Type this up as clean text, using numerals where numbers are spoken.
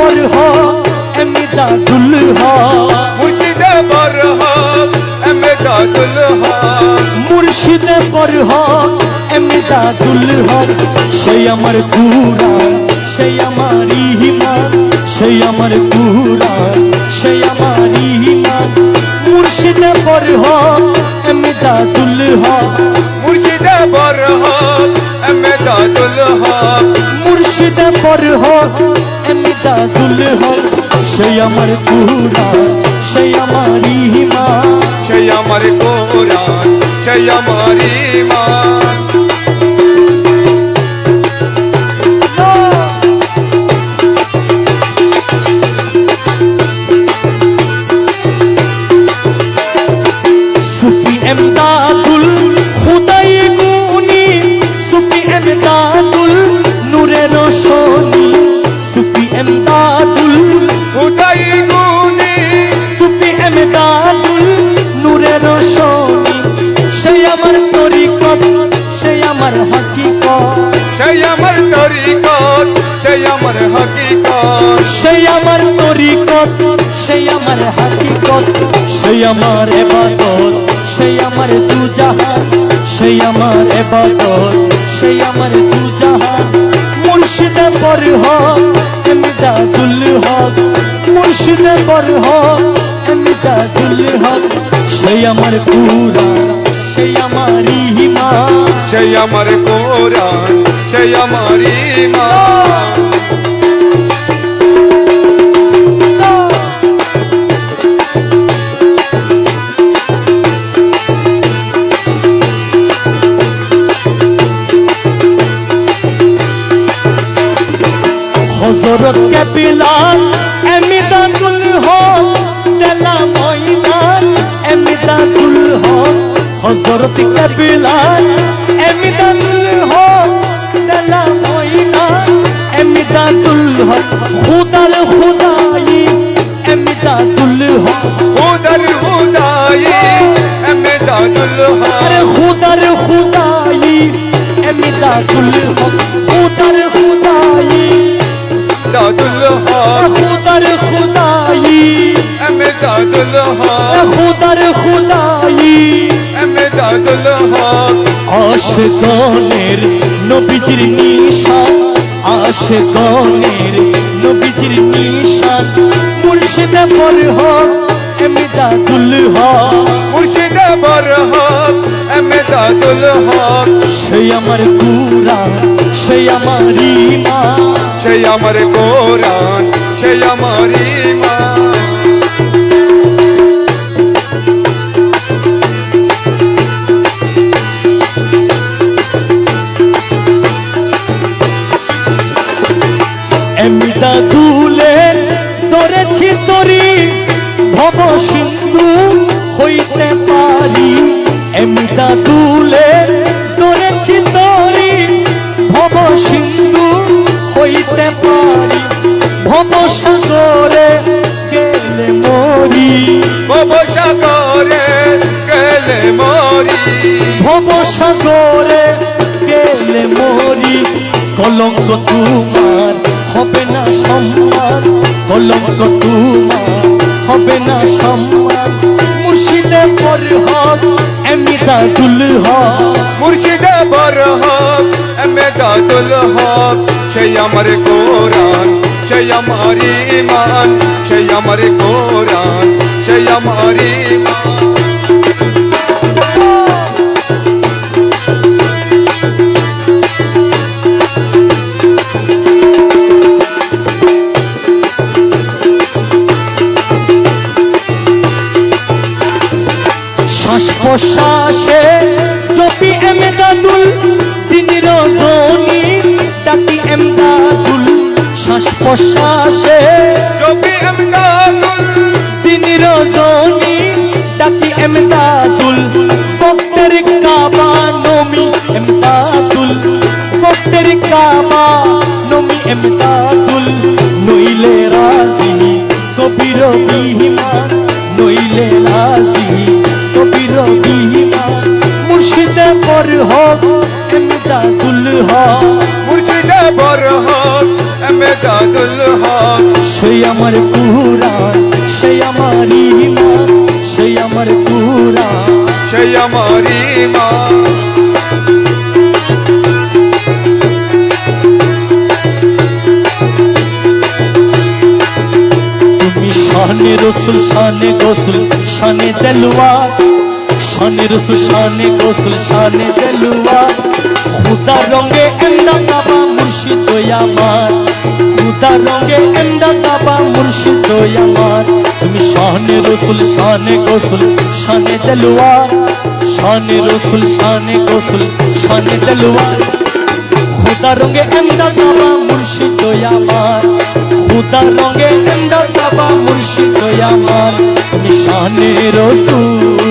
বরহক এমদাদুল হক মুর্শিদে বরহক এমদাদুল হক মুর্শিদে বরহক এমদাদুল হক সেই আমার কুরআন সেই আমার ঈমান সেই আমার কুরআন সেই আমার ঈমান মুর্শিদে বরহক এমদাদুল হক মুর্শিদে বরহক এমদাদুল হক মুর্শিদে বরহক এমদাদুল হক সেই আমার কুরআন সেই আমার ঈমান সেই আমার কোরআন সেই আমার ঈমান সুফি এমদাদুল খুদাই গুনি সুফি এমদাদুল নূরে রোশনি সুফি এমদাদুল খুদাই গুনি সুফি এমদাদুল নূরে রোশনি সেই আমার তরিকত সেই আমার হাকিকত সেই আমার তরিকত সেই আমার হকিকত সেই আমার তরিকত সেই আমার হাকিকত সেই আমার ইবাদত সেই আমার দুজাহান সেই আমার ইবাদত সেই আমার দুজাহান মুর্শিদে বরহক এমদাদুল হক মুর্শিদে বরহক এমদাদুল হক সেই আমার কুরআন সেই আমার ঈমান সেই আমার কোরআন সেই আমার ঈমান হযরত কে বিলাল এমদাদুল হক দেলা ময়দান এমদাদুল হক হযরত কে বিলাল এমদাদুল হক দেলা ময়দান এমদাদুল হক খুদার খুদাই এমদাদুল হক খুদার খুদাই এমদাদুল হক আরে খুদার খুদাই এমদাদুল হক খুদার খুদাই এমদাদুল হক খুদার খুদাই এমদাদুল হক খুদার খুদাই এমদাদুল হক আশিকানের নবীজির নিশান আশিকানের নবীজির নিশান মুর্শিদে বরহক এমদাদুল হক মুর্শিদে বরহক এমদাদুল হক সেই আমার কুরআন সেই আমার ঈমান সেই আমার কোরআন সেই আমার ঈমান এমদাদুলের ধরেছি তরি ভব সিন্ধু হইতে পারি এমদাদুলের ধরেছি তরি ভব সিন্ধু হইতে পারি ভব সাগরে গেলে মরি ভবসাগরে গেলে মরি ভব সাগরে গেলে মরি কলঙ্ক তোমার হবে না সম্মান কলঙ্ক তোমার হবে না সম্মান মুর্শিদে বরহক এমদাদুল হক মুর্শিদে বরহক এমদাদুল হক সেই আমার কোরআন সেই আমার ঈমান সেই আমার কোরআন সেই আমার ঈমান শ্বাস প্রশ্বাসে জপি এমদাদুল দিন রজনী ডাকি এমদাদুল শ্বাস প্রশ্বাসে জপি এমদাদুল দিন রজনী ডাকি এমদাদুল ভক্তের কাবা নমি এমদাদুল ভক্তের কাবা নমি এমদাদুল নইলে রাজি কবির বিহিমান নইলে রাজি কবির বিহিমান মুর্শিদে বরহক এমদাদুল হক মুর্শিদে বরহক এমদাদুল হক সেই আমার কুরআন সেই আমার ঈমান সেই আমার কুরআন সেই আমার ঈমান তুমি শানে রসুল শানে গোসল শানে দেলওয়ার শানে রসুল শানে গোসল শানে দেলওয়ার খুদা রঙে এমদা কাবা মুর্শিদ আমার খুদা রঙে এমদা কাবা মুর্শিদ আমার তুমি শানে রসুল শানে গোসল শানে দেলওয়ার শানে রসুল শানে গোসল শানে দেলওয়ার খুদা রঙে এমদা কাবা মুর্শিদ আমার খুদা রঙে এমদা কাবা মুর্শিদ আমার তুমি শানে রসুল